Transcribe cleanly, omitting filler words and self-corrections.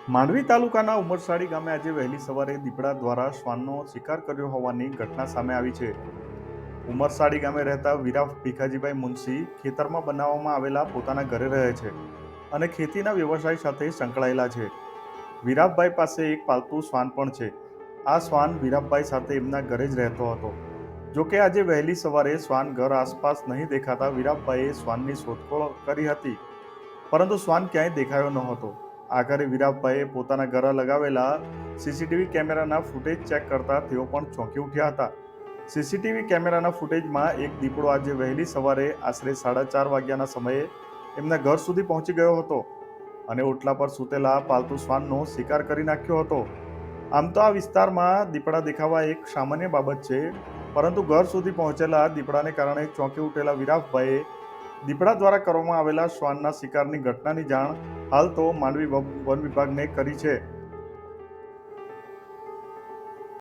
માંડવી તાલુકાના ઉમરસાડી ગામે આજે વહેલી સવારે દીપડા દ્વારા શ્વાનનો શિકાર કર્યો હોવાની ઘટના સામે આવી છે. ઉમરસાડી ગામે રહેતા વીરા ભીખાજીભાઈ મુનશી ખેતરમાં બનાવવામાં આવેલા પોતાના ઘરે રહે છે અને ખેતીના વ્યવસાય સાથે સંકળાયેલા છે. વીરાભાઈ પાસે એક પાલતુ શ્વાન પણ છે. આ શ્વાન વીરાભાઈ સાથે એમના ઘરે જ રહેતો હતો. જોકે આજે વહેલી સવારે શ્વાન ઘર આસપાસ નહીં દેખાતા વીરાભાઈએ શ્વાનની શોધખોળ કરી હતી, પરંતુ શ્વાન ક્યાંય દેખાયો ન હતો. આખરે વીરાભાઈએ પોતાના ઘરે લગાવેલા સીસીટીવી કેમેરાના ફૂટેજ ચેક કરતા તેઓ પણ ચોંકી ઉઠ્યા હતા. સીસીટીવી કેમેરાના ફૂટેજમાં એક દીપડો આજે વહેલી સવારે આશરે 4:30 વાગ્યાના સમયે એમના ઘર સુધી પહોંચી ગયો હતો અને ઓટલા પર સૂતેલા પાલતુ શ્વાનનો શિકાર કરી નાખ્યો હતો. આમ તો આ વિસ્તારમાં દીપડા દેખાવા એક સામાન્ય બાબત છે, પરંતુ ઘર સુધી પહોંચેલા દીપડાને કારણે ચોંકી ઉઠેલા વીરાભાઈએ દીપડા દ્વારા કરવામાં આવેલા શ્વાનના શિકારની ઘટનાની જાણ હાલ તો માંડવી વન વિભાગને કરી છે.